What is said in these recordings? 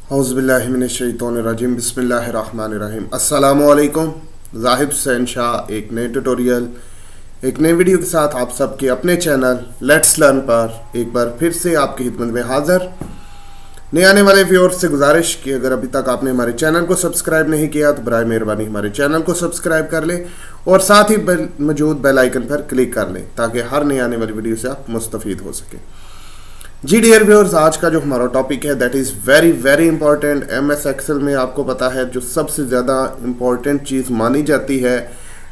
औज़ुबिल्लाहिमिनश्शैतानिर्रजीम बिस्मिल्लाहिर्रहमानिर्रहीम। अस्सलामुअलैकुम। ज़ाहिद हुसैन शाह एक नए ट्यूटोरियल एक नए वीडियो के साथ आप सबके अपने चैनल लेट्स लर्न पर एक बार फिर से आपकी खिदमत में हाज़िर। नए आने वाले व्यूअर्स से गुजारिश कि अगर अभी तक आपने हमारे चैनल को सब्सक्राइब नहीं किया तो बराए मेहरबानी हमारे चैनल को सब्सक्राइब कर लें और साथ ही मौजूद बेल आइकन पर क्लिक कर लें ताकि हर नए आने वाली वीडियो से आप मुस्तफ़ीद हो सकें। जी डियर व्यूअर्स, आज का जो हमारा टॉपिक है that is very very important. MS Excel में आपको पता है जो सबसे ज़्यादा इम्पॉर्टेंट चीज़ मानी जाती है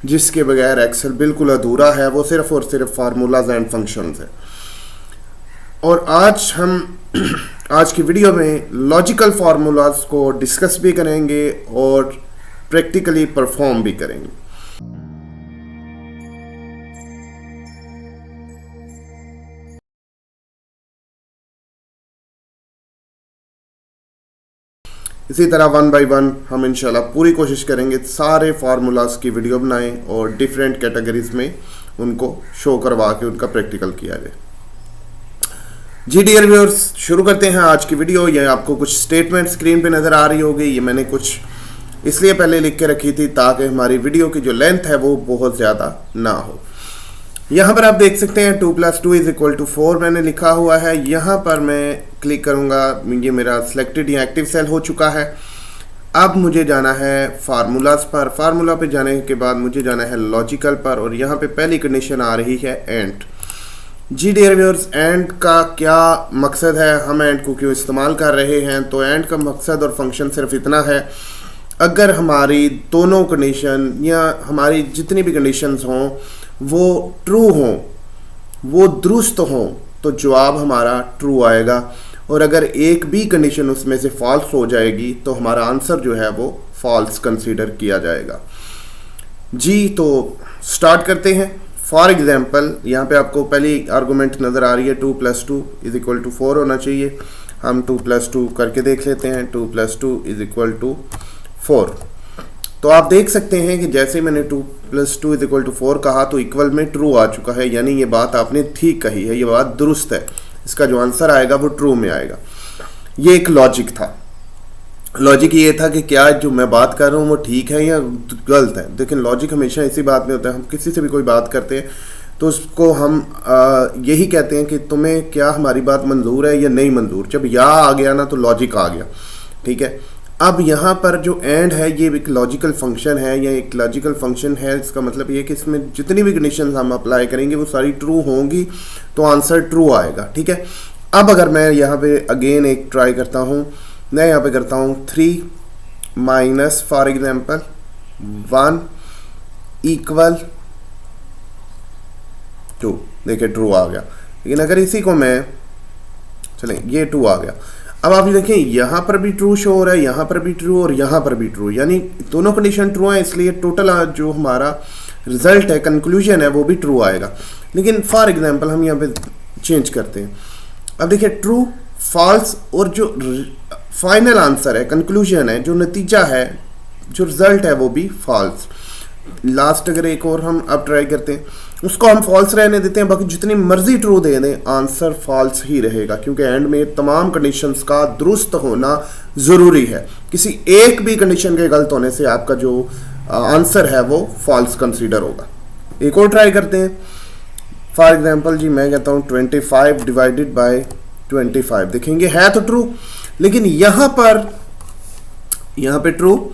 जिसके बगैर एक्सेल बिल्कुल अधूरा है, वो सिर्फ और सिर्फ फार्मूलाज एंड फंक्शंस है। और आज हम आज की वीडियो में लॉजिकल फार्मूलाज को डिस्कस भी करेंगे और प्रैक्टिकली परफॉर्म भी करेंगे। इसी तरह वन बाय वन हम इंशाल्लाह पूरी कोशिश करेंगे सारे फार्मूलाज की वीडियो बनाएं और डिफरेंट कैटेगरीज में उनको शो करवा के उनका प्रैक्टिकल किया जाए। जी डियर व्यूअर्स, शुरू करते हैं आज की वीडियो। ये आपको कुछ स्टेटमेंट स्क्रीन पे नज़र आ रही होगी। ये मैंने कुछ इसलिए पहले लिख के रखी थी ताकि हमारी वीडियो की जो लेंथ है वो बहुत ज़्यादा ना हो। यहाँ पर आप देख सकते हैं 2 + 2 = 4 मैंने लिखा हुआ है। यहाँ पर मैं क्लिक करूँगा, ये मेरा सिलेक्टेड या एक्टिव सेल हो चुका है। अब मुझे जाना है फार्मूलाज पर। फार्मूला पे जाने के बाद मुझे जाना है लॉजिकल पर और यहाँ पे पहली कंडीशन आ रही है एंड। जी डियर व्यूअर्स, एंड का क्या मकसद है, हम एंड को क्यों इस्तेमाल कर रहे हैं? तो एंड का मकसद और फंक्शन सिर्फ इतना है, अगर हमारी दोनों कंडीशन या हमारी जितनी भी कंडीशंस हों वो ट्रू हों, वो दुरुस्त हों, तो जवाब हमारा ट्रू आएगा। और अगर एक भी कंडीशन उसमें से फॉल्स हो जाएगी तो हमारा आंसर जो है वो फॉल्स कंसीडर किया जाएगा। जी तो स्टार्ट करते हैं। फॉर एग्जांपल यहाँ पे आपको पहली आर्गूमेंट नज़र आ रही है 2 + 2 = 4 होना चाहिए। हम 2 + 2 करके देख लेते हैं। 2 + 2 = 4। तो आप देख सकते हैं कि जैसे मैंने 2 + 2 = 4 कहा तो इक्वल में ट्रू आ चुका है, यानी ये बात आपने ठीक कही है, ये बात दुरुस्त है। इसका जो आंसर आएगा वो ट्रू में आएगा। ये एक लॉजिक था। लॉजिक ये था कि क्या जो मैं बात कर रहा हूँ वो ठीक है या गलत है। लेकिन लॉजिक हमेशा इसी बात में होता है, हम किसी से भी कोई बात करते हैं तो उसको हम यही कहते हैं कि तुम्हें क्या हमारी बात मंजूर है या नहीं मंजूर। जब या आ गया ना तो लॉजिक आ गया, ठीक है। अब यहाँ पर जो एंड है ये एक लॉजिकल फंक्शन है या एक लॉजिकल फंक्शन है। इसका मतलब ये है कि इसमें जितनी भी कंडीशन हम अप्लाई करेंगे वो सारी ट्रू होंगी तो आंसर ट्रू आएगा, ठीक है। अब अगर मैं यहाँ पे अगेन एक ट्राई करता हूँ, मैं यहाँ पे करता हूँ 3 - फॉर एग्जांपल 1 = 2, देखिए ट्रू आ गया। लेकिन अगर इसी को मैं चलें ये ट्रू आ गया। अब आप देखें यहाँ पर भी ट्रू शो हो रहा है, यहाँ पर भी ट्रू और यहाँ पर भी ट्रू, यानी दोनों कंडीशन ट्रू है, इसलिए टोटल जो हमारा रिजल्ट है, कंक्लूजन है, वो भी ट्रू आएगा। लेकिन फॉर एग्जांपल हम यहाँ पे चेंज करते हैं। अब देखिए ट्रू, फॉल्स और जो फाइनल आंसर है, कंक्लूजन है, जो नतीजा है, जो रिजल्ट है वो भी फॉल्स। लास्ट अगर एक और हम अब ट्राई करते हैं, उसको हम फॉल्स रहने देते हैं, बाकी जितनी मर्जी ट्रू दे दें आंसर फॉल्स ही रहेगा क्योंकि एंड में तमाम कंडीशंस का दुरुस्त होना ज़रूरी है। किसी एक भी कंडीशन के गलत होने से आपका जो आंसर है वो फॉल्स कंसीडर होगा। एक और ट्राई करते हैं। फॉर एग्जांपल जी मैं कहता हूँ 25 / 25, देखेंगे है तो ट्रू, लेकिन यहाँ पे ट्रू,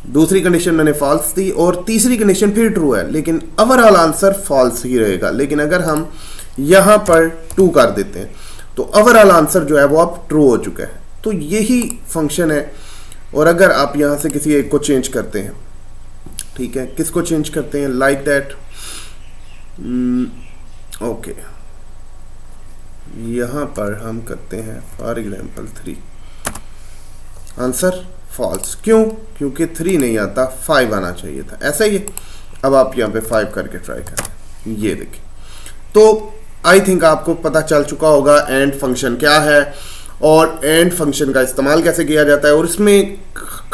दूसरी कंडीशन मैंने फॉल्स दी और तीसरी कंडीशन फिर ट्रू है, लेकिन ओवरऑल आंसर फॉल्स ही रहेगा। लेकिन अगर हम यहाँ पर 2 कर देते हैं तो ओवरऑल आंसर जो है वो अब ट्रू हो चुका है। तो यही फंक्शन है। और अगर आप यहाँ से किसी एक को चेंज करते हैं, ठीक है, किसको चेंज करते हैं, लाइक दैट, ओके, यहाँ पर हम करते हैं फॉर एग्जांपल 3, आंसर फॉल्स। क्यों? क्योंकि 3 नहीं आता, 5 आना चाहिए था। ऐसा ही है। अब आप यहाँ पे 5 करके ट्राई करें, ये देखिए। तो आई थिंक आपको पता चल चुका होगा एंड फंक्शन क्या है और एंड फंक्शन का इस्तेमाल कैसे किया जाता है। और इसमें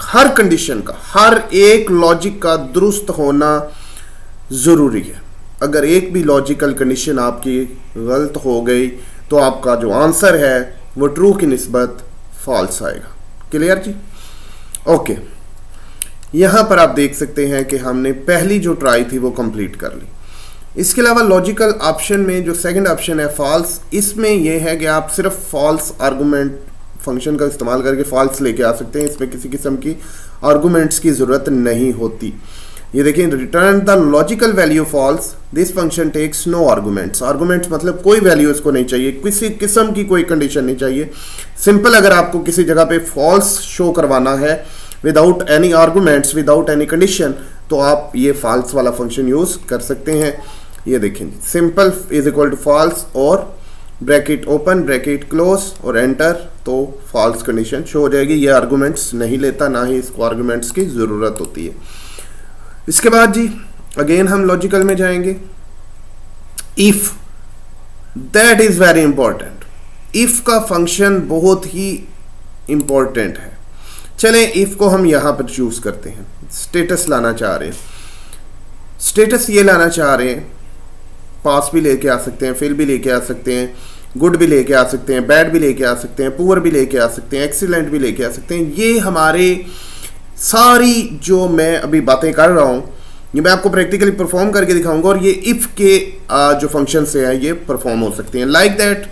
हर कंडीशन का, हर एक लॉजिक का दुरुस्त होना ज़रूरी है। अगर एक भी लॉजिकल कंडीशन आपकी गलत हो गई तो आपका जो आंसर है वो ट्रू की निस्बत फॉल्स आएगा। क्लियर जी? ओके, यहां पर आप देख सकते हैं कि हमने पहली जो ट्राई थी वो कंप्लीट कर ली। इसके अलावा लॉजिकल ऑप्शन में जो सेकंड ऑप्शन है फॉल्स, इसमें यह है कि आप सिर्फ फॉल्स आर्गुमेंट फंक्शन का इस्तेमाल करके फॉल्स लेके आ सकते हैं। इसमें किसी किस्म की आर्गुमेंट्स की ज़रूरत नहीं होती। ये देखिए, return the logical value false, this function takes no arguments. Arguments मतलब कोई वैल्यू इसको नहीं चाहिए, किसी किस्म की कोई कंडीशन नहीं चाहिए। सिंपल अगर आपको किसी जगह पे फॉल्स शो करवाना है without any arguments, without any condition, तो आप ये फॉल्स वाला फंक्शन यूज़ कर सकते हैं। ये देखें, simple is equal to false और ब्रैकेट ओपन ब्रैकेट क्लोज और एंटर, तो फॉल्स कंडीशन शो हो जाएगी। ये आर्गुमेंट्स नहीं लेता, ना ही इसको आर्गुमेंट्स की ज़रूरत होती है। इसके बाद जी अगेन हम लॉजिकल में जाएंगे। If, that is very important. If का फंक्शन बहुत ही इंपॉर्टेंट है। चलें, इफ को हम यहां पर चूज करते हैं। स्टेटस लाना चाह रहे हैं, स्टेटस ये लाना चाह रहे हैं, पास भी लेके आ सकते हैं, फेल भी लेके आ सकते हैं, गुड भी लेके आ सकते हैं, बैड भी लेके आ सकते हैं, पुअर भी लेके आ सकते हैं, एक्सीलेंट भी लेके आ सकते हैं। ये हमारे सारी जो मैं अभी बातें कर रहा हूँ ये मैं आपको प्रैक्टिकली परफॉर्म करके दिखाऊंगा, और ये इफ़ के जो फंक्शन से हैं ये परफॉर्म हो सकते हैं। लाइक दैट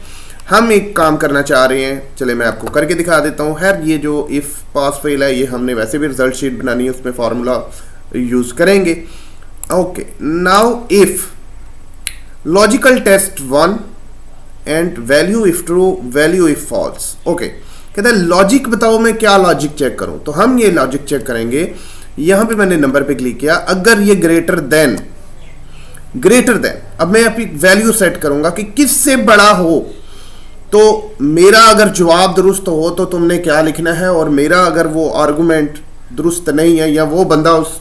हम एक काम करना चाह रहे हैं, चले मैं आपको करके दिखा देता हूँ। खैर, ये जो इफ़ पास फेल है ये हमने वैसे भी रिजल्ट शीट बनानी है, उसमें फार्मूला यूज़ करेंगे। Okay, now if logical test 1 and value if true value if false. Okay, कहते हैं लॉजिक बताओ मैं क्या लॉजिक चेक करूं, तो हम ये लॉजिक चेक करेंगे। यहां पे मैंने नंबर पे क्लिक किया, अगर ये ग्रेटर देन, अब मैं अपनी वैल्यू सेट करूंगा कि किससे बड़ा हो, तो मेरा अगर जवाब दुरुस्त हो तो तुमने क्या लिखना है, और मेरा अगर वो आर्गुमेंट दुरुस्त नहीं है या वो बंदा उस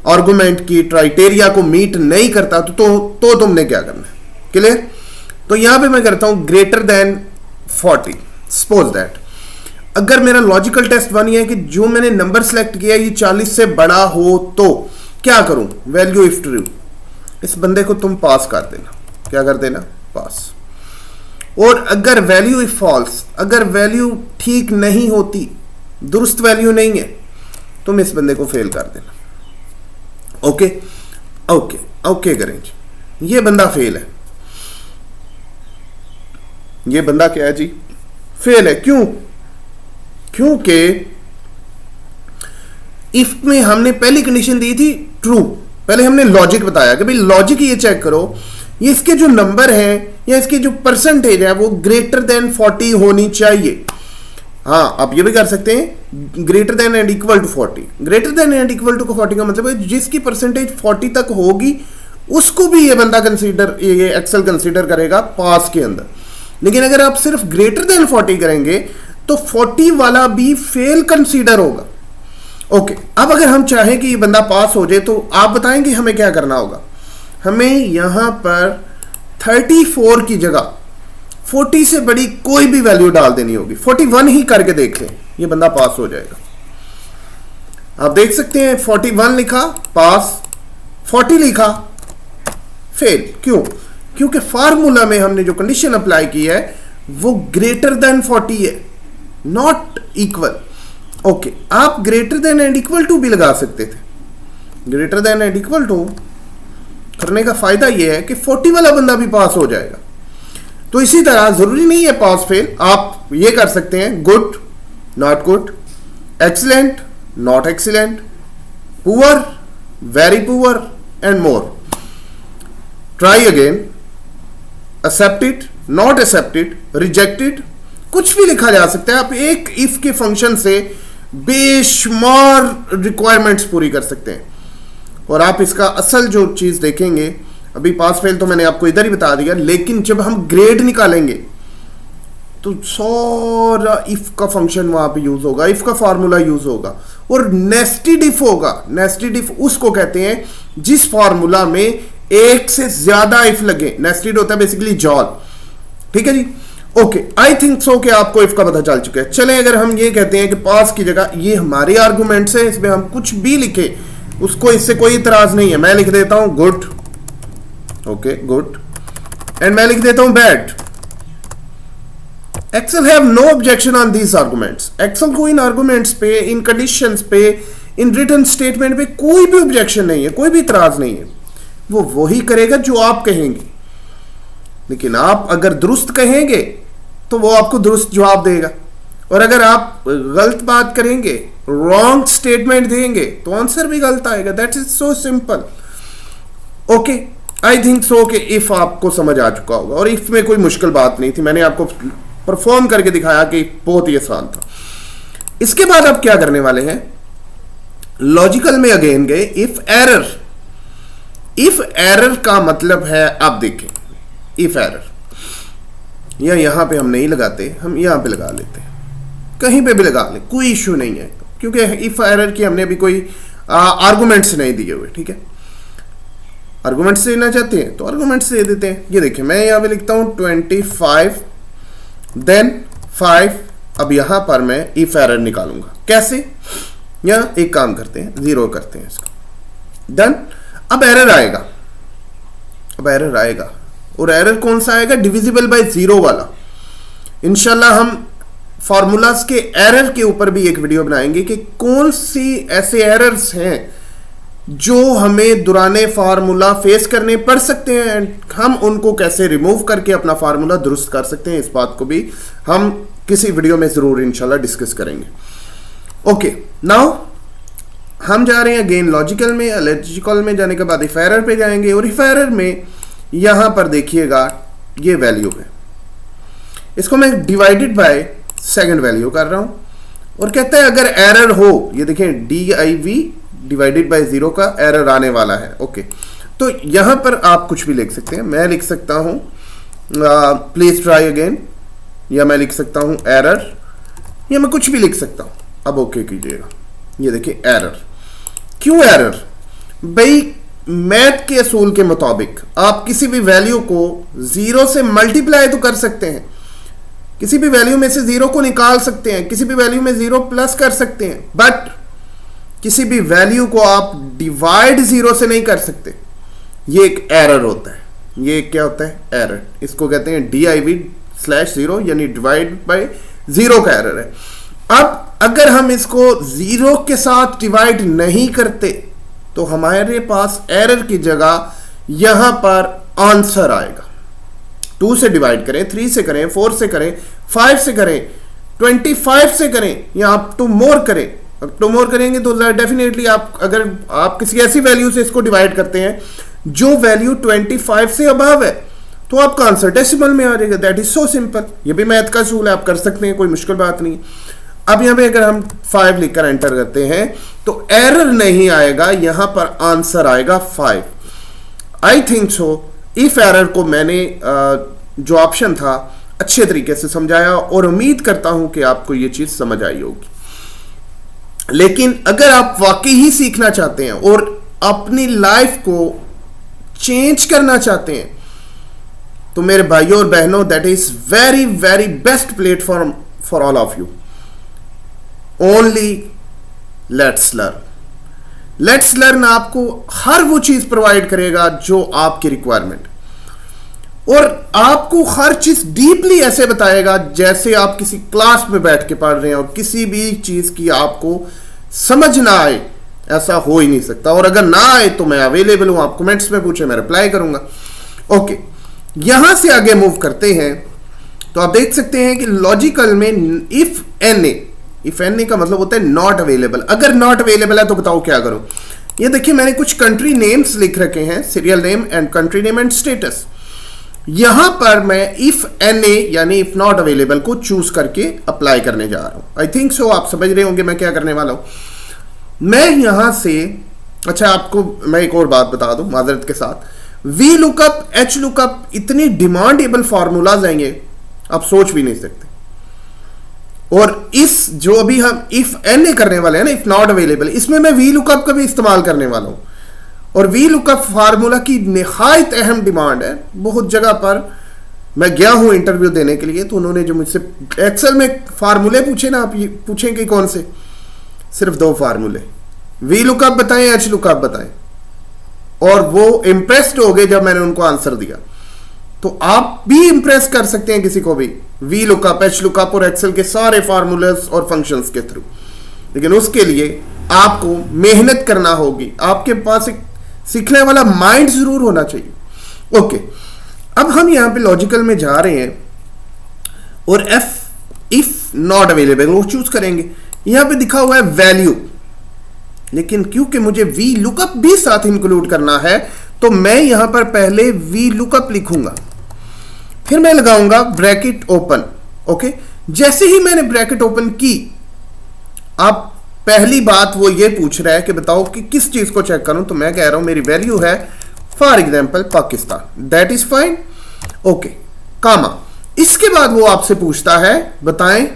आर्गुमेंट की क्राइटेरिया को मीट नहीं करता तो तुमने क्या करना है। क्लियर? तो यहां पे मैं करता हूं ग्रेटर देन 40। सपोज दैट अगर मेरा लॉजिकल टेस्ट 1 ये है कि जो मैंने नंबर सेलेक्ट किया ये 40 से बड़ा हो तो क्या करूं, वैल्यू इफ ट्रू, इस बंदे को तुम पास कर देना। क्या कर देना? पास। और अगर वैल्यू इफ फॉल्स, अगर वैल्यू ठीक नहीं होती, दुरुस्त वैल्यू नहीं है, तुम इस बंदे को फेल कर देना। ओके ओके ओके करें जी। ये बंदा फेल है, ये बंदा क्या है जी? फेल है। क्यों? क्योंकि इफ में हमने पहली कंडीशन दी थी ट्रू, पहले हमने लॉजिक बताया कि भाई लॉजिक ये चेक करो, ये इसके जो नंबर हैं या इसकी जो परसेंटेज है वो ग्रेटर देन 40 होनी चाहिए। हाँ, आप ये भी कर सकते हैं greater than and equal to 40। Greater than and equal to 40 का मतलब है जिसकी परसेंटेज 40 तक होगी उसको भी ये बंदा कंसीडर, ये एक्सेल कंसीडर करेगा पास के अंदर। लेकिन अगर आप सिर्फ ग्रेटर देन 40 करेंगे तो 40 वाला भी फेल कंसीडर होगा। ओके, अब अगर हम चाहें कि ये बंदा पास हो जाए तो आप बताएंगे हमें क्या करना होगा। हमें यहां पर 34 की जगह 40 से बड़ी कोई भी वैल्यू डाल देनी होगी। 41 ही करके देख लें, ये बंदा पास हो जाएगा। आप देख सकते हैं 41 लिखा पास, 40 लिखा फेल। क्यों? क्योंकि फार्मूला में हमने जो कंडीशन अप्लाई की है वो ग्रेटर देन 40 है, नॉट इक्वल। ओके, आप greater than and equal to भी लगा सकते थे। Greater than and equal to करने का फायदा यह है कि 40 वाला बंदा भी पास हो जाएगा। तो इसी तरह जरूरी नहीं है पास फेल, आप ये कर सकते हैं good not good, excellent not excellent, poor very poor and more. Try again, accepted not accepted, rejected, कुछ भी लिखा जा सकता है। आप एक इफ के फंक्शन से बेशुमार रिक्वायरमेंट्स पूरी कर सकते हैं। और आप इसका असल जो चीज देखेंगे, अभी पास फेल तो मैंने आपको इधर ही बता दिया, लेकिन जब हम ग्रेड निकालेंगे तो सारा इफ का फंक्शन वहां पे यूज होगा, इफ का फार्मूला यूज होगा। और नेस्टेड इफ होगा। नेस्टेड इफ उसको कहते हैं जिस फार्मूला में एक से ज्यादा इफ लगे। नेस्टेड होता है बेसिकली जॉल। ठीक है जी? ओके, आई थिंक सो कि आपको इफ का पता चल चुका है। चलें, अगर हम ये कहते हैं कि पास की जगह ये हमारे आर्गुमेंट्स हैं, इसमें हम कुछ भी लिखे उसको इससे कोई इतराज नहीं है। मैं लिख देता हूं गुड, ओके गुड, एंड मैं लिख देता हूं bad, Excel have no objection on these arguments. Excel को इन आर्गुमेंट्स पे, इन कंडीशंस पे, इन रिटन स्टेटमेंट पे कोई भी ऑब्जेक्शन नहीं है, कोई भी इतराज नहीं है। वो वही करेगा जो आप कहेंगे, लेकिन आप अगर दुरुस्त कहेंगे तो वो आपको दुरुस्त जवाब देगा, और अगर आप गलत बात करेंगे, रॉन्ग स्टेटमेंट देंगे, तो आंसर भी गलत आएगा। That is so simple. Okay, I think so कि इफ आपको समझ आ चुका होगा, और इफ में कोई मुश्किल बात नहीं थी, मैंने आपको परफॉर्म करके दिखाया कि बहुत ही आसान था। इसके बाद आप क्या करने वाले हैं, लॉजिकल में अगेन गए, इफ एरर। इफ एरर का मतलब है, आप देखें, इफ एरर या यहां पे हम नहीं लगाते, हम यहां पे लगा लेते हैं, कहीं पे भी लगा ले, कोई इश्यू नहीं है, क्योंकि इफ एरर की हमने अभी कोई आर्गुमेंट्स नहीं दिए हुए। ठीक है, आर्गुमेंट्स देना चाहते हैं तो आर्गुमेंट्स दे देते हैं। ये देखिए, मैं यहां पे लिखता हूं 25 देन 5। अब यहां पर मैं इफ एरर निकालूंगा। कैसे? या एक काम करते हैं, 0 करते हैं इसका, डन। अब एरर आएगा, अब एरर आएगा, और एरर कौन सा आएगा? डिविजिबल बाय 0 वाला। इंशाल्लाह हम फॉर्मूलाज के एरर के ऊपर भी एक वीडियो बनाएंगे कि कौन सी ऐसे एरर्स हैं जो हमें दुराने फार्मूला फेस करने पड़ सकते हैं, एंड हम उनको कैसे रिमूव करके अपना फार्मूला दुरुस्त कर सकते हैं। इस बात को भी हम किसी वीडियो में जरूर इंशाल्लाह डिस्कस करेंगे। ओके, नाउ हम जा रहे हैं अगेन लॉजिकल में। लॉजिकल में जाने के बाद इफ एरर पे जाएंगे, और इफ एरर में यहां पर देखिएगा ये वैल्यू है, इसको मैं डिवाइडेड बाय सेकंड वैल्यू कर रहा हूं, और कहता है अगर एरर हो, ये देखें DIV डिवाइडेड बाय 0 का एरर आने वाला है। ओके, तो यहां पर आप कुछ भी लिख सकते हैं। मैं लिख सकता हूं प्लीज ट्राई अगेन, या मैं लिख सकता हूं एरर, या मैं कुछ भी लिख सकता हूं। अब ओके कीजिएगा। ये देखिए एरर। क्यों एरर? भाई मैथ के असूल के मुताबिक आप किसी भी वैल्यू को 0 से मल्टीप्लाई तो कर सकते हैं, किसी भी वैल्यू में से 0 को निकाल सकते हैं, किसी भी वैल्यू में 0 प्लस कर सकते हैं, बट किसी भी वैल्यू को आप डिवाइड 0 से नहीं कर सकते। ये एक एरर होता है। ये क्या होता है? एरर। इसको कहते हैं DIV/0, यानी डिवाइड बाय 0 का एरर है। अब अगर हम इसको 0 के साथ डिवाइड नहीं करते तो हमारे पास एरर की जगह यहां पर आंसर आएगा। 2 से डिवाइड करें, 3 से करें, 4 से करें, 5 से करें, 25 से करें, या अप टू मोर करें। अप टू मोर करेंगे तो डेफिनेटली आप, अगर आप किसी ऐसी वैल्यू से इसको डिवाइड करते हैं जो वैल्यू 25 से अबव है, तो आपका आंसर डेसिमल में आ जाएगा। That is so simple. ये भी मैथ का असूल है, आप कर सकते हैं, कोई मुश्किल बात नहीं। अब यहां पे अगर हम 5 लिखकर एंटर करते हैं तो एरर नहीं आएगा, यहां पर आंसर आएगा 5। I think so if error को मैंने जो ऑप्शन था अच्छे तरीके से समझाया, और उम्मीद करता हूं कि आपको ये चीज समझ आई होगी। लेकिन अगर आप वाकई ही सीखना चाहते हैं और अपनी लाइफ को चेंज करना चाहते हैं, तो मेरे भाइयों और बहनों, that is very very best platform for all of you. Only let's learn. Let's learn आपको हर वो चीज प्रोवाइड करेगा जो आपकी रिक्वायरमेंट, और आपको हर चीज डीपली ऐसे बताएगा जैसे आप किसी क्लास में बैठ के पढ़ रहे हैं, और किसी भी चीज की आपको समझ ना आए ऐसा हो ही नहीं सकता। और अगर ना आए तो मैं अवेलेबल हूं, आप कमेंट्स में पूछे, मैं रिप्लाई करूंगा। ओके, यहां से आगे मूव करते हैं। तो आप देख सकते हैं कि लॉजिकल में इफ एन ए का मतलब होता है नॉट अवेलेबल। अगर नॉट अवेलेबल है तो बताओ क्या करो। ये देखिए, मैंने कुछ कंट्री नेम्स लिख रखे हैं, serial name and country name and status. यहां पर मैं इफ एन ए यानी इफ नॉट अवेलेबल को चूज करके अप्लाई करने जा रहा हूं। आई थिंक सो आप समझ रहे होंगे मैं क्या करने वाला हूं। मैं यहां से, अच्छा आपको मैं एक और बात बता दूं माजरत के साथ, वी लुकअप, एच लुकअप, इतनी डिमांडेबल फार्मूलाज आएंगे आप सोच भी नहीं सकते। और इस जो अभी हम इफ एन ए करने वाले हैं ना, इफ नॉट अवेलेबल, इसमें मैं वी लुकअप का भी इस्तेमाल करने वाला हूं। और वी लुकअप फार्मूला की निहायत अहम डिमांड है। बहुत जगह पर मैं गया हूं इंटरव्यू देने के लिए, तो उन्होंने जो मुझसे एक्सेल में फार्मूले पूछे ना, आप ये पूछें कि कौन से, सिर्फ 2 फार्मूले, वी लुकअप बताएं, एच लुकअप बताएं, और वो इम्प्रेस्ड हो गए जब मैंने उनको आंसर दिया। तो आप भी इंप्रेस कर सकते हैं किसी को भी वी लुकअप, एच लुकअप और एक्सेल के सारे फार्मूलास और फंक्शंस के थ्रू। लेकिन उसके लिए आपको मेहनत करना होगी, आपके पास एक सीखने वाला माइंड जरूर होना चाहिए। ओके, अब हम यहां पे लॉजिकल में जा रहे हैं और इफ नॉट अवेलेबल वो चूज करेंगे। यहां पे दिखा हुआ है वैल्यू, लेकिन क्योंकि मुझे वी लुकअप भी साथ इंक्लूड करना है तो मैं यहां पर पहले वी लुकअप लिखूंगा, फिर मैं लगाऊंगा ब्रैकेट ओपन। ओके, जैसे ही मैंने ब्रैकेट ओपन की, अब पहली बात वो ये पूछ रहा है कि बताओ कि किस चीज को चेक करूं, तो मैं कह रहा हूं मेरी वैल्यू है for example Pakistan, that is fine. Okay, comma. इसके बाद वो आपसे पूछता है बताएं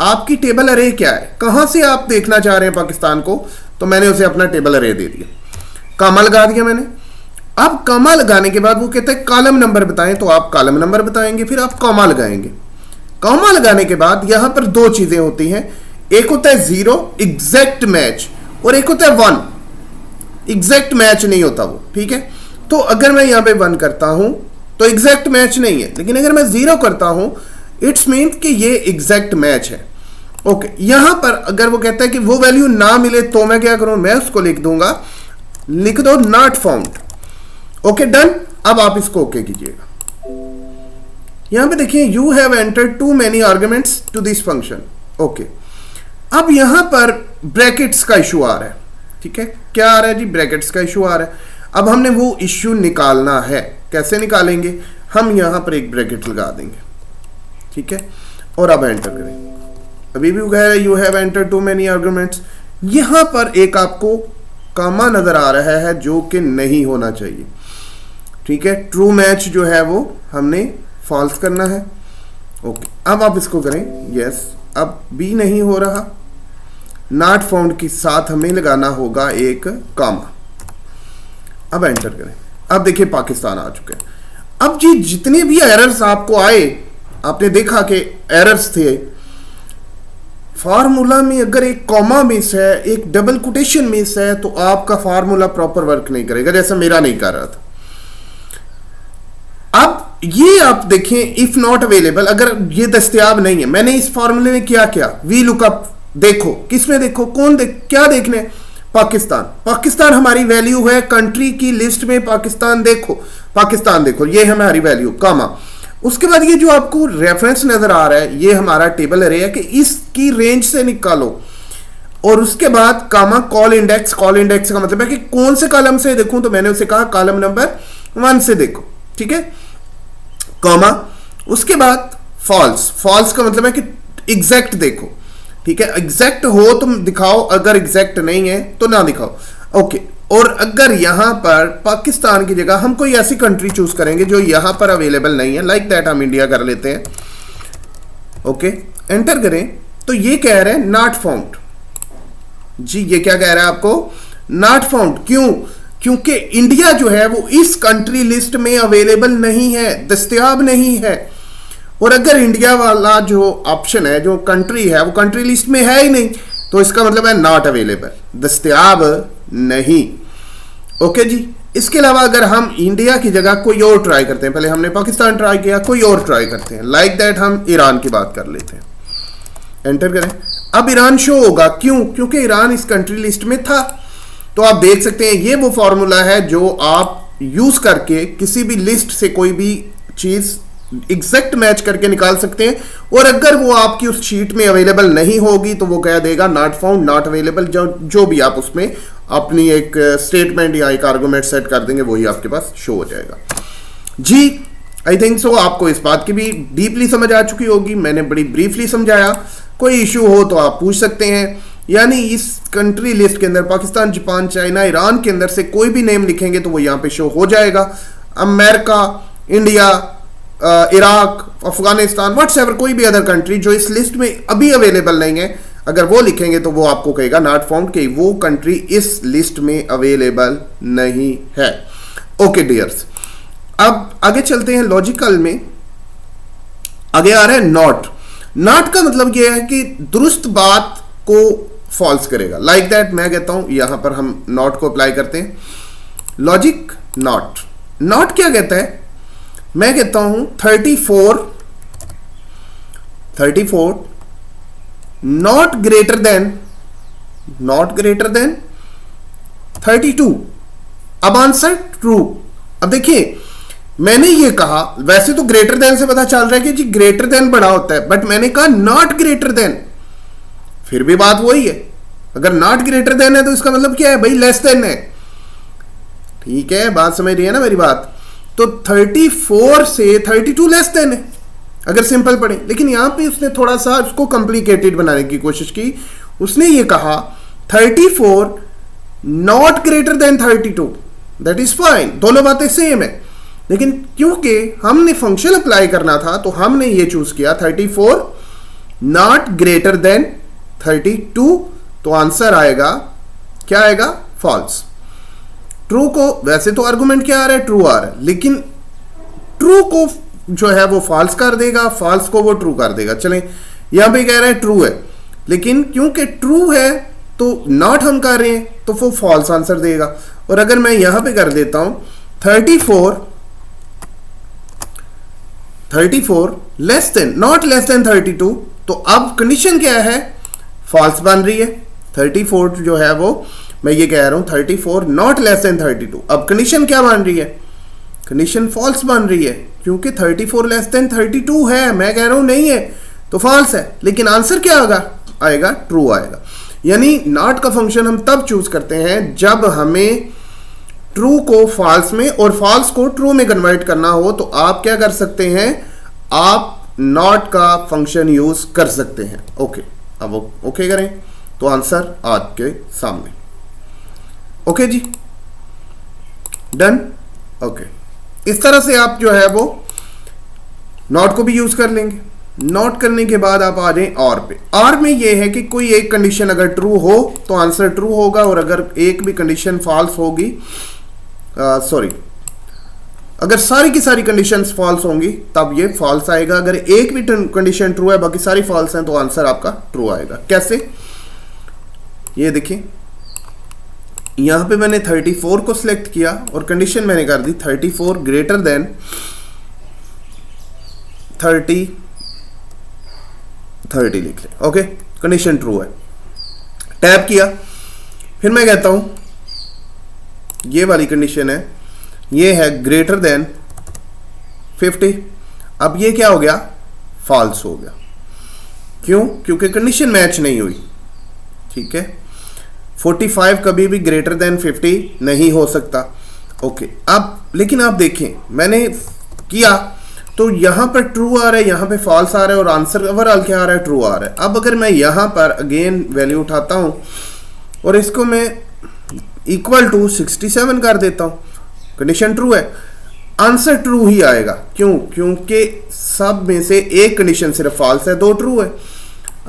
आपकी टेबल अरे क्या है, कहां से आप देखना चाह रहे हैं पाकिस्तान को, तो मैंने उसे अपना टेबल अरे दे दिया, कामा लगा दिया मैंने। अब कामा लगाने के बाद वो कहता है कॉलम नंबर बताएं, तो आप कॉलम नंबर बताएंगे, फिर आप कॉमा लगाएंगे। कॉमा लगाने के बाद यहां पर दो चीजें होती हैं, एक होता है 0 एग्जैक्ट मैच और एक होता है 1 एग्जैक्ट मैच नहीं होता वो, ठीक है। तो अगर मैं यहां पे 1 करता हूं तो एग्जैक्ट मैच नहीं है, लेकिन अगर मैं 0 करता हूं इट्स मीन कि ये एग्जैक्ट मैच है। ओके, यहां पर अगर वो कहता है कि वो वैल्यू ना मिले तो मैं क्या करूं, मैं उसको लिख दूंगा, लिख दो नॉट फाउंड। Okay, done. अब आप इसको ओके कीजिएगा। यहां पे देखिए you have entered too many arguments to this function. Okay, अब यहां पर ब्रैकेट्स का इशू आ रहा है, ठीक है। क्या आ रहा है जी, ब्रैकेट्स का इशू आ रहा है। अब हमने वो इशू निकालना है, कैसे निकालेंगे, हम यहां पर एक ब्रैकेट लगा देंगे, ठीक है, और अब एंटर करें। अभी भी कह रहा है you have entered too many arguments. यहां पर एक आपको कामा नजर आ रहा है जो कि नहीं होना चाहिए, ठीक है। ट्रू मैच जो है वो हमने फॉल्स करना है। ओके, अब आप इसको करें यस। अब भी नहीं हो रहा, नॉट फाउंड के साथ हमें लगाना होगा एक कामा। अब एंटर करें। अब देखिए पाकिस्तान आ चुके हैं। अब जी जितने भी एरर्स आपको आए, आपने देखा कि एरर्स थे फार्मूला में, अगर एक कॉमा मिस है, एक डबल कोटेशन मिस है, तो आपका फार्मूला प्रॉपर वर्क नहीं करेगा, जैसा मेरा नहीं कर रहा था। अब ये आप देखें इफ नॉट अवेलेबल, अगर ये दस्तयाब नहीं है, मैंने इस फार्मूले में क्या वी लुकअप देखो, किसमें देखो, कौन क्या देखने, पाकिस्तान। पाकिस्तान हमारी वैल्यू है, कंट्री की लिस्ट में पाकिस्तान देखो, पाकिस्तान देखो, ये हमारी वैल्यू, कामा। उसके बाद ये जो आपको रेफरेंस नजर आ रहा है, ये हमारा टेबल अरे है कि इसकी रेंज से निकालो, और उसके बाद कामा कॉल इंडेक्स। कॉल इंडेक्स का मतलब है कि कौन से कॉलम से देखूं, तो मैंने उसे कहा कॉलम नंबर 1 से देखो, ठीक है, कामा। उसके बाद फॉल्स। फॉल्स का मतलब है कि एग्जैक्ट देखो, ठीक है, एग्जैक्ट हो तो दिखाओ, अगर एग्जैक्ट नहीं है तो ना दिखाओ। ओके, और अगर यहां पर पाकिस्तान की जगह हम कोई ऐसी कंट्री चूज करेंगे जो यहां पर अवेलेबल नहीं है, लाइक दैट हम इंडिया कर लेते हैं। ओके, एंटर करें तो ये कह रहे हैं नॉट फाउंड। जी ये क्या कह रहा है आपको, नॉट फाउंड। क्यों, क्योंकि इंडिया जो है वो इस कंट्री लिस्ट में अवेलेबल नहीं है, दस्तयाब नहीं है। और अगर इंडिया वाला जो ऑप्शन है, जो कंट्री है, वो कंट्री लिस्ट में है ही नहीं, तो इसका मतलब है नॉट अवेलेबल, दस्तयाब नहीं। ओके जी, इसके अलावा अगर हम इंडिया की जगह कोई और ट्राई करते हैं, पहले हमने पाकिस्तान ट्राई किया, कोई और ट्राई करते हैं, लाइक दैट हम ईरान की बात कर लेते हैं। एंटर करें। अब ईरान शो होगा, क्यों, क्योंकि ईरान इस कंट्री लिस्ट में था। तो आप देख सकते हैं ये वो फॉर्मूला है जो आप यूज करके किसी भी लिस्ट से कोई भी चीज एग्जैक्ट मैच करके निकाल सकते हैं। और अगर वो आपकी उस शीट में अवेलेबल नहीं होगी तो वो कह देगा नॉट फाउंड, नॉट अवेलेबल, जो भी आप उसमें अपनी एक स्टेटमेंट या एक आर्गुमेंट सेट कर देंगे वही आपके पास शो हो जाएगा। जी आई थिंक सो आपको इस बात की भी डीपली समझ आ चुकी होगी, मैंने बड़ी ब्रीफली समझाया। कोई इशू हो तो आप पूछ सकते हैं। यानी इस कंट्री लिस्ट के अंदर पाकिस्तान, जापान, चाइना, ईरान के अंदर से कोई भी नेम लिखेंगे तो वो यहाँ पे शो हो जाएगा। America, India, Iraq, Afghanistan, whatsoever कोई भी अदर कंट्री जो इस लिस्ट में अभी अवेलेबल नहीं है, अगर वो लिखेंगे तो वो आपको कहेगा नॉट फाउंड, कि वो कंट्री इस लिस्ट में अवेलेबल नहीं है। ओके डियर्स, अब आगे चलते हैं लॉजिकल में। आगे आ रहा है नॉट। नॉट का मतलब यह है कि दुरुस्त बात को फॉल्स करेगा, लाइक दैट मैं कहता हूं, यहां पर हम नॉट को अप्लाई करते हैं। Logic not. नॉट क्या कहता है, मैं कहता हूं 34 34 नॉट ग्रेटर देन 32। अब आंसर ट्रू। अब देखिए मैंने ये कहा, वैसे तो ग्रेटर देन से पता चल रहा है कि जी ग्रेटर देन बड़ा होता है, बट मैंने कहा नॉट ग्रेटर देन, फिर भी बात वही है। अगर नॉट ग्रेटर देन है तो इसका मतलब क्या है भाई, लेस देन है। ठीक है, बात समझ रही है ना मेरी बात। तो 34 से 32 लेस देन है अगर सिंपल पढ़े, लेकिन यहां पे उसने थोड़ा सा उसको कॉम्प्लिकेटेड बनाने की कोशिश की। उसने ये कहा 34 not greater than 32, that is fine, दोनों बातें सेम है। लेकिन क्योंकि हमने फंक्शन अप्लाई करना था तो हमने ये चूज किया 34 नॉट ग्रेटर देन 32, तो आंसर आएगा क्या आएगा, फॉल्स। ट्रू को वैसे तो आर्गुमेंट क्या आ रहा है, ट्रू आ रहा है, लेकिन ट्रू को जो है वो फॉल्स कर देगा, फॉल्स को वो ट्रू कर देगा। चलें यहां पे कह रहा है ट्रू है, लेकिन क्योंकि ट्रू है तो नॉट हम कर रहे हैं तो वो फॉल्स आंसर देगा। और अगर मैं यहां पे कर देता हूं 34 less than, not less than 32, तो अब कंडीशन क्या है, फॉल्स बन रही है। 34 जो है वो मैं ये कह रहा हूं 34 नॉट लेस देन 32, अब कंडीशन क्या बन रही है, कंडीशन फॉल्स बन रही है, क्योंकि 34 लेस देन 32 है, मैं कह रहा हूं नहीं है तो फॉल्स है। लेकिन आंसर क्या आएगा ट्रू आएगा। यानी नॉट का फंक्शन हम तब चूज करते हैं जब हमें ट्रू को फॉल्स में और फॉल्स को ट्रू में कन्वर्ट करना हो, तो आप क्या कर सकते हैं, आप नॉट का फंक्शन यूज कर सकते हैं। ओके, अब ओके करें तो आंसर आपके सामने। ओके जी, डन। ओके, इस तरह से आप जो है वो नॉट को भी यूज कर लेंगे। नॉट करने के बाद आप आ जाएं और पे। और में ये है कि कोई एक कंडीशन अगर ट्रू हो तो आंसर ट्रू होगा, और अगर एक भी कंडीशन फॉल्स होगी, अगर सारी की सारी कंडीशंस फॉल्स होंगी तब ये फॉल्स आएगा। अगर एक भी कंडीशन ट्रू है बाकी सारी फॉल्स हैं तो आंसर आपका ट्रू आएगा। कैसे, ये देखिए यहां पे मैंने 34 को सिलेक्ट किया और कंडीशन मैंने कर दी 34 ग्रेटर देन 30 लिख ले। ओके, कंडीशन ट्रू है, टैप किया, फिर मैं कहता हूं ये वाली कंडीशन है, ये है ग्रेटर देन 50। अब ये क्या हो गया, फॉल्स हो गया। क्यों, क्योंकि कंडीशन मैच नहीं हुई। ठीक है, 45 कभी भी ग्रेटर देन 50 नहीं हो सकता। ओके, अब लेकिन आप देखें मैंने किया तो यहां पर ट्रू आ रहा है, यहां पे फॉल्स आ रहा है, और आंसर ओवरऑल क्या आ रहा है, ट्रू आ रहा है। अब अगर मैं यहां पर अगेन वैल्यू उठाता हूं और इसको मैं इक्वल टू 67 कर देता हूं, कंडीशन ट्रू है, आंसर ट्रू ही आएगा। क्यों, क्योंकि सब में से एक कंडीशन सिर्फ फॉल्स है, दो ट्रू है।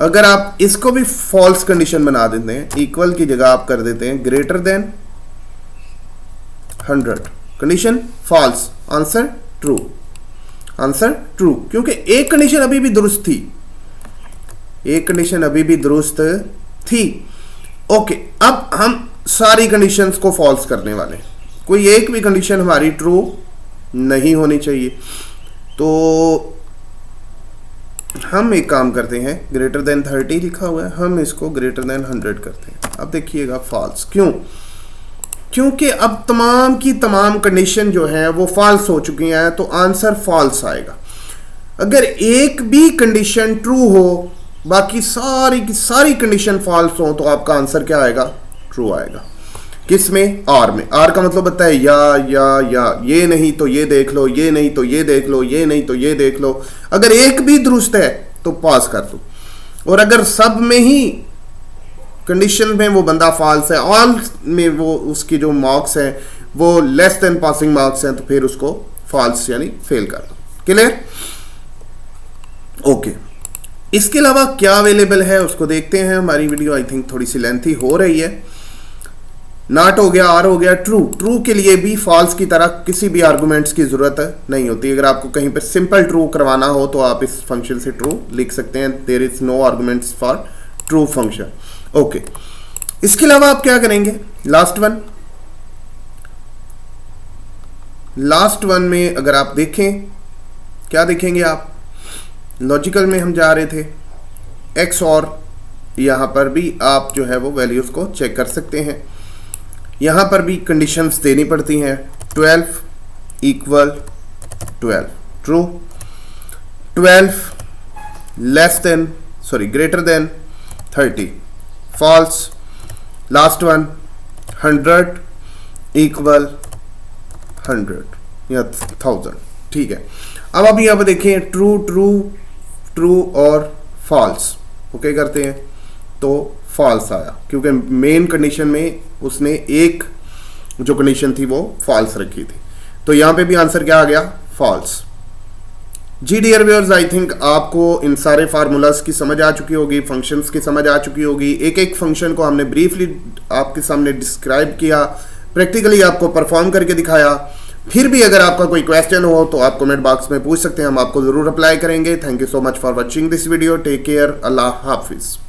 अगर आप इसको भी फॉल्स कंडीशन बना देते हैं, इक्वल की जगह आप कर देते हैं greater than 100, condition false, answer true, answer true, क्योंकि एक कंडीशन अभी भी दुरुस्त थी, एक कंडीशन अभी भी दुरुस्त थी। ओके, अब हम सारी कंडीशंस को फॉल्स करने वाले, कोई एक भी कंडीशन हमारी ट्रू नहीं होनी चाहिए। तो हम एक काम करते हैं, ग्रेटर देन 30 लिखा हुआ है, हम इसको ग्रेटर देन 100 करते हैं। अब देखिएगा फॉल्स, क्यों, क्योंकि अब तमाम की तमाम कंडीशन जो है वो फॉल्स हो चुकी हैं, तो आंसर फॉल्स आएगा। अगर एक भी कंडीशन ट्रू हो बाकी सारी की सारी कंडीशन फॉल्स हो तो आपका आंसर क्या आएगा, ट्रू आएगा। किस में, आर में। आर का मतलब होता है या, ये नहीं तो ये देख लो, ये नहीं तो ये देख लो, ये नहीं तो ये देख लो। अगर एक भी दुरुस्त है तो पास कर दो, और अगर सब में ही कंडीशन में वो बंदा फॉल्स है, ऑल में वो उसकी जो मार्क्स हैं वो लेस देन पासिंग मार्क्स हैं, तो फिर उसको फॉल्स यानी फेल कर दो। Clear, okay. इसके अलावा क्या अवेलेबल है उसको देखते हैं। हमारी वीडियो आई थिंक थोड़ी सी लेंथी हो रही है। नॉट हो गया, आर हो गया, ट्रू। ट्रू के लिए भी फॉल्स की तरह किसी भी आर्गुमेंट्स की जरूरत नहीं होती। अगर आपको कहीं पर सिंपल ट्रू करवाना हो तो आप इस फंक्शन से ट्रू लिख सकते हैं। There is no arguments for true function. Okay, इसके अलावा आप क्या करेंगे, लास्ट वन में अगर आप देखें, क्या देखेंगे आप, लॉजिकल में हम जा रहे थे एक्स और यहाँ पर भी आप जो है वो वैल्यूज़ को चेक कर सकते हैं। यहाँ पर भी कंडीशंस देनी पड़ती हैं। 12 equal 12 true, 12 greater than 30 false, last one 100 equal 100 या 1000। ठीक है, अब अभी यहाँ पर देखें ट्रू ट्रू ट्रू और फॉल्स ओके करते हैं तो फॉल्स आया, क्योंकि मेन कंडीशन में उसने एक जो कंडीशन थी वो फॉल्स रखी थी, तो यहाँ पे भी आंसर क्या आ गया, फॉल्स। जी डियर व्यूअर्स, आई थिंक आपको इन सारे फार्मूलाज की समझ आ चुकी होगी, फंक्शंस की समझ आ चुकी होगी। एक एक फंक्शन को हमने ब्रीफली आपके सामने डिस्क्राइब किया, प्रैक्टिकली आपको परफॉर्म करके दिखाया। फिर भी अगर आपका कोई क्वेश्चन हो तो आप कमेंट बॉक्स में पूछ सकते हैं, हम आपको ज़रूर रिप्लाई करेंगे। Thank you so much for watching this video. Take care, अल्लाह हाफिज़।